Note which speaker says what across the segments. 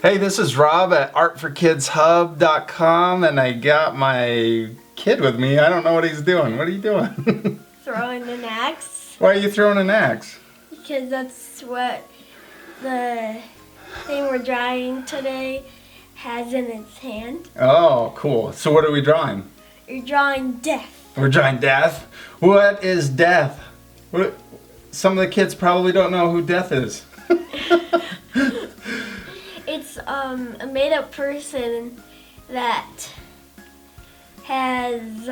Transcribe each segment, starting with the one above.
Speaker 1: Hey, this is Rob at artforkidshub.com, and I got my kid with me. I don't know what he's doing. What are you doing?
Speaker 2: Throwing an axe.
Speaker 1: Why are you throwing an axe?
Speaker 2: Because that's what the thing we're drawing today has in its hand.
Speaker 1: Oh, cool. So what are we drawing?
Speaker 2: You're drawing death.
Speaker 1: We're drawing death? What is death? Some of the kids probably don't know who death is.
Speaker 2: It's a made-up person that has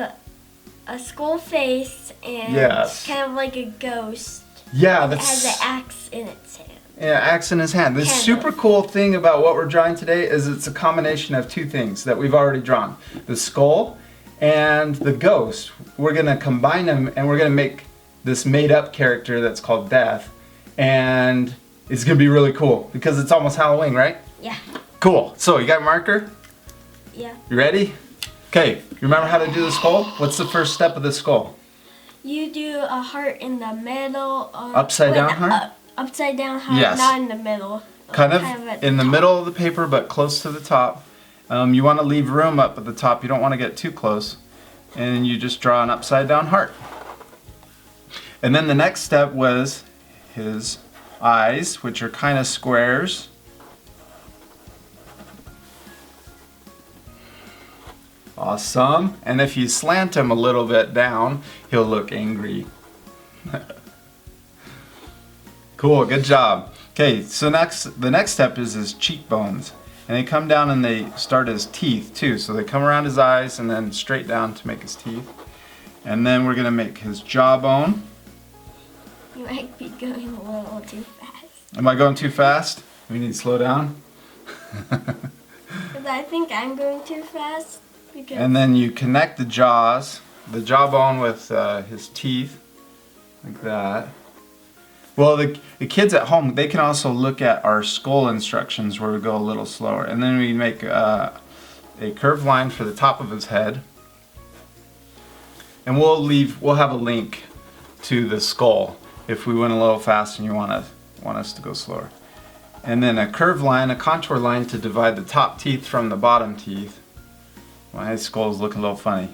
Speaker 2: a skull face and kind of like a ghost.
Speaker 1: Yeah,
Speaker 2: It has an axe in its hand.
Speaker 1: Yeah, axe in his hand. The super cool thing about what we're drawing today is it's a combination of two things that we've already drawn. The skull and the ghost. We're going to combine them and we're going to make this made-up character that's called Death. And it's going to be really cool because it's almost Halloween, right?
Speaker 2: Yeah.
Speaker 1: Cool. So, you got a marker?
Speaker 2: Yeah.
Speaker 1: You ready? Okay, you remember how to do the skull? What's the first step of the skull?
Speaker 2: You do a heart in the middle.
Speaker 1: Upside down heart?
Speaker 2: Upside down heart,
Speaker 1: Yes.
Speaker 2: not in the middle.
Speaker 1: Kind of in the middle of the paper, but close to the top. You want to leave room up at the top. You don't want to get too close. And you just draw an upside down heart. And then the next step was his eyes, which are kind of squares. Awesome. And if you slant him a little bit down, he'll look angry. Cool, good job. Okay, so the next step is his cheekbones. And they come down and they start his teeth too. So they come around his eyes and then straight down to make his teeth. And then we're going to make his jawbone.
Speaker 2: You might be going a little too fast.
Speaker 1: Am I going too fast? We need to slow down.
Speaker 2: Because I think I'm going too fast.
Speaker 1: And then you connect the jaws, the jawbone with his teeth, like that. Well, the kids at home, they can also look at our skull instructions where we go a little slower. And then we make a curved line for the top of his head. And we'll have a link to the skull if we went a little fast and you want us to go slower. And then a curved line, a contour line to divide the top teeth from the bottom teeth. My skull's looking a little funny.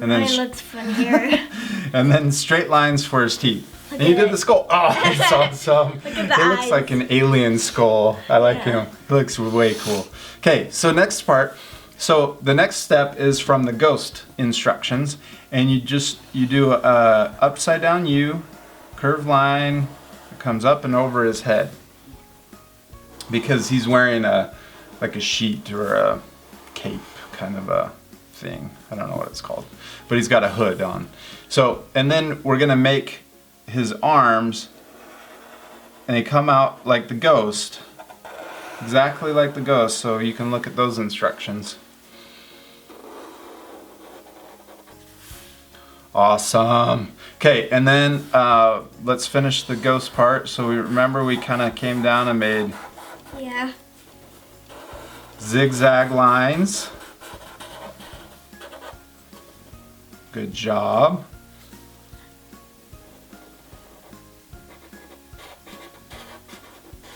Speaker 1: And
Speaker 2: Mine looks funnier.
Speaker 1: And then straight lines for his teeth. And you did the skull. Oh, that's awesome.
Speaker 2: Look at the
Speaker 1: It
Speaker 2: eyes.
Speaker 1: looks like an alien skull. I like him. He looks way cool. Okay, so next part. So the next step is from the ghost instructions. And you do a upside down U, curved line that comes up and over his head. Because he's wearing like a sheet or a cape kind of a thing. I don't know what it's called. But he's got a hood on. So, and then we're going to make his arms, and they come out like the ghost. Exactly like the ghost, so you can look at those instructions. Awesome. Okay, and then let's finish the ghost part. So we kind of came down and made zigzag lines. Good job.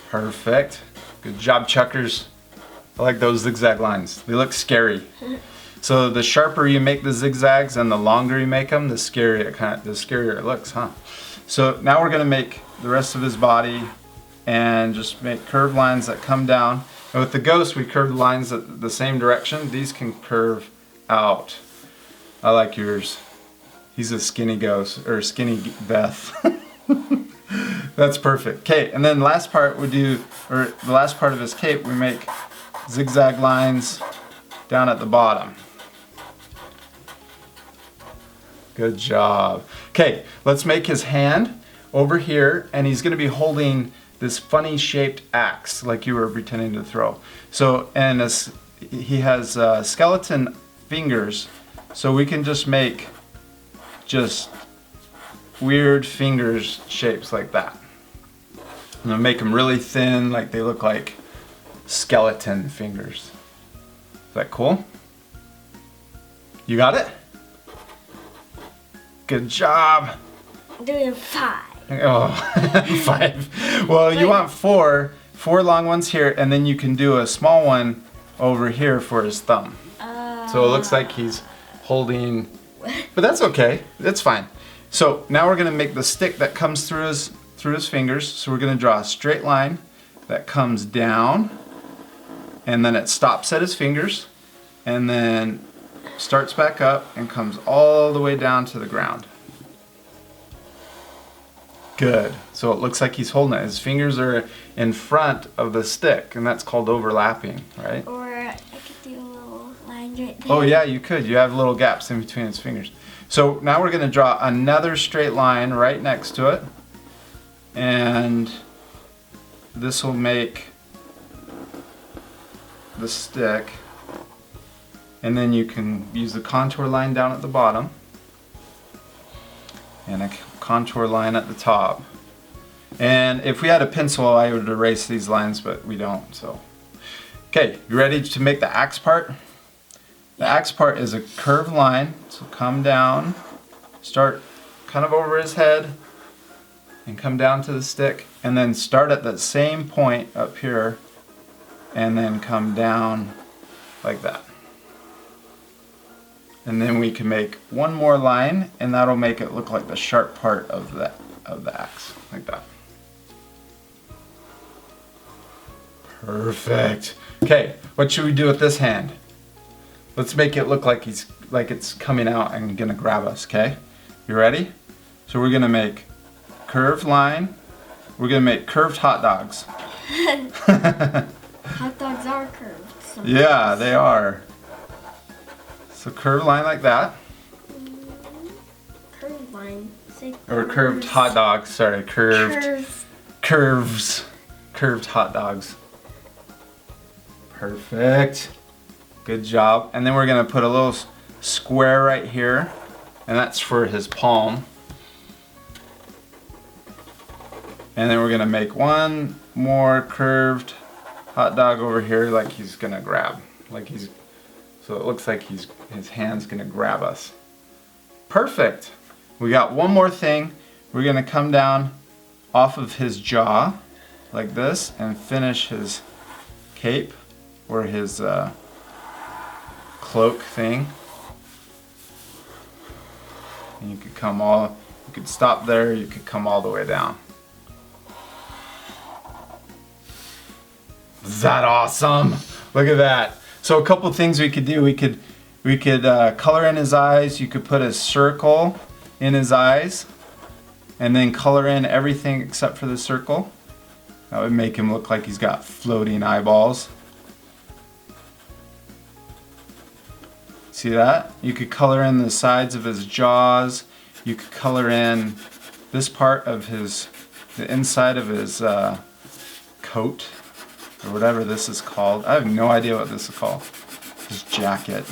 Speaker 1: Perfect. Good job, Chuckers. I like those zigzag lines. They look scary. So the sharper you make the zigzags and the longer you make them, the scarier it looks, huh? So now we're going to make the rest of his body and just make curved lines that come down. And with the ghost, we curve lines the same direction. These can curve out. I like yours. He's a skinny ghost, or skinny Beth. That's perfect. Okay, and then the last part of his cape, we make zigzag lines down at the bottom. Good job. Okay, let's make his hand over here, and he's going to be holding this funny shaped axe like you were pretending to throw. So, and he has skeleton fingers, so we can just make weird fingers shapes like that. I'm going to make them really thin, like they look like skeleton fingers. Is that cool? You got it? Good job.
Speaker 2: I'm doing 5.
Speaker 1: Oh, 5. Well, you want 4 4 long ones here, and then you can do a small one over here for his thumb. So it looks like he's holding, but that's okay. That's fine. So now we're gonna make the stick that comes through his fingers. So we're gonna draw a straight line that comes down, and then it stops at his fingers, and then starts back up and comes all the way down to the ground. Good. So it looks like he's holding it. His fingers are in front of the stick, and that's called overlapping, right?
Speaker 2: Or I could do a little line right there.
Speaker 1: Oh yeah, you could. You have little gaps in between his fingers. So now we're going to draw another straight line right next to it. And this will make the stick. And then you can use the contour line down at the bottom. And a contour line at the top. And if we had a pencil, I would erase these lines, but we don't, so. Okay, you ready to make the axe part? The axe part is a curved line, so come down, start kind of over his head, and come down to the stick, and then start at that same point up here, and then come down like that. And then we can make one more line, and that'll make it look like the sharp part of the axe, like that. Perfect. Okay, what should we do with this hand? Let's make it look like it's coming out and gonna grab us, okay? You ready? So we're gonna make curved line. We're gonna make curved hot dogs.
Speaker 2: Hot dogs are curved. Sometimes.
Speaker 1: Yeah, they are. So curved line like that.
Speaker 2: Curved line. Say
Speaker 1: Or curved hot dogs, sorry, curved hot dogs. Perfect. Good job. And then we're gonna put a little square right here, and that's for his palm. And then we're gonna make one more curved hot dog over here, like he's gonna grab, so it looks like his hand's gonna grab us. Perfect. We got one more thing. We're gonna come down off of his jaw like this and finish his cape or his cloak thing. And you could stop there, you could come all the way down. Is that awesome? Look at that. So a couple things we could do. We could color in his eyes. You could put a circle in his eyes and then color in everything except for the circle. That would make him look like he's got floating eyeballs. See that? You could color in the sides of his jaws. You could color in this part of the inside of his coat, or whatever this is called. I have no idea what this is called. His jacket.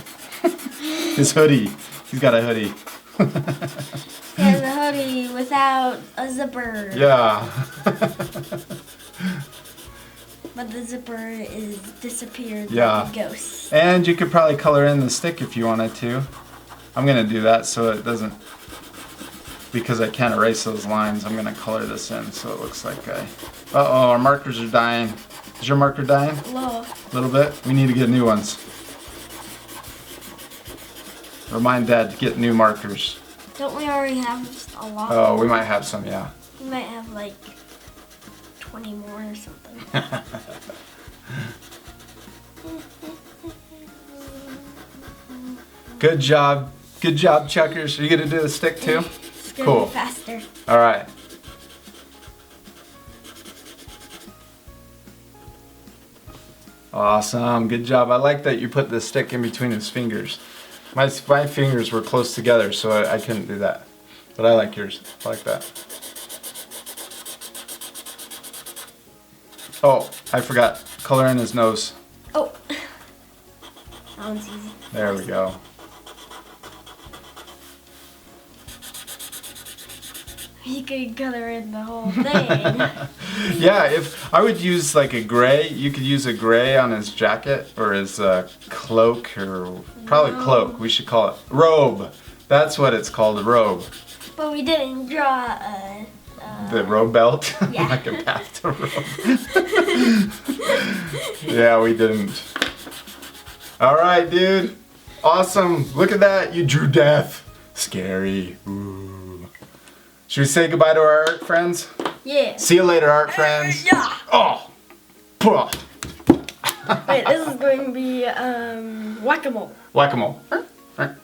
Speaker 1: His hoodie. He's got a hoodie.
Speaker 2: He has a hoodie without a zipper.
Speaker 1: Yeah.
Speaker 2: But the zipper is disappeared
Speaker 1: Yeah.
Speaker 2: like a ghost.
Speaker 1: And you could probably color in the stick if you wanted to. I'm gonna do that so it doesn't, because I can't erase those lines, I'm gonna color this in so it looks like uh-oh, our markers are dying. Is your marker dying?
Speaker 2: Low.
Speaker 1: A little bit? We need to get new ones. Remind Dad to get new markers.
Speaker 2: Don't we already have a lot?
Speaker 1: Oh, we might have some, yeah.
Speaker 2: We might have like 20 more or something.
Speaker 1: Good job. Good job, Chuckers. Are you gonna do the stick too?
Speaker 2: It's gonna
Speaker 1: Cool.
Speaker 2: be faster.
Speaker 1: All right. Awesome. Good job. I like that you put the stick in between his fingers. My fingers were close together, so I couldn't do that. But I like yours. I like that. Oh, I forgot. Color in his nose.
Speaker 2: Oh. That one's easy.
Speaker 1: There we go.
Speaker 2: You could color in the whole thing.
Speaker 1: Yeah, if I would use like a gray, you could use a gray on his jacket or his cloak, or probably cloak. We should call it robe. That's what it's called, a robe.
Speaker 2: But we didn't draw
Speaker 1: The robe belt?
Speaker 2: Yeah.
Speaker 1: Like a bathtub robe. Yeah, we didn't. All right, dude. Awesome. Look at that. You drew death. Scary. Ooh. Should we say goodbye to our art friends?
Speaker 2: Yeah.
Speaker 1: See you later, art friends.
Speaker 2: Yeah.
Speaker 1: Oh. Puh.
Speaker 2: Wait, this is going to be whack-a-mole.
Speaker 1: Whack-a-mole. All right.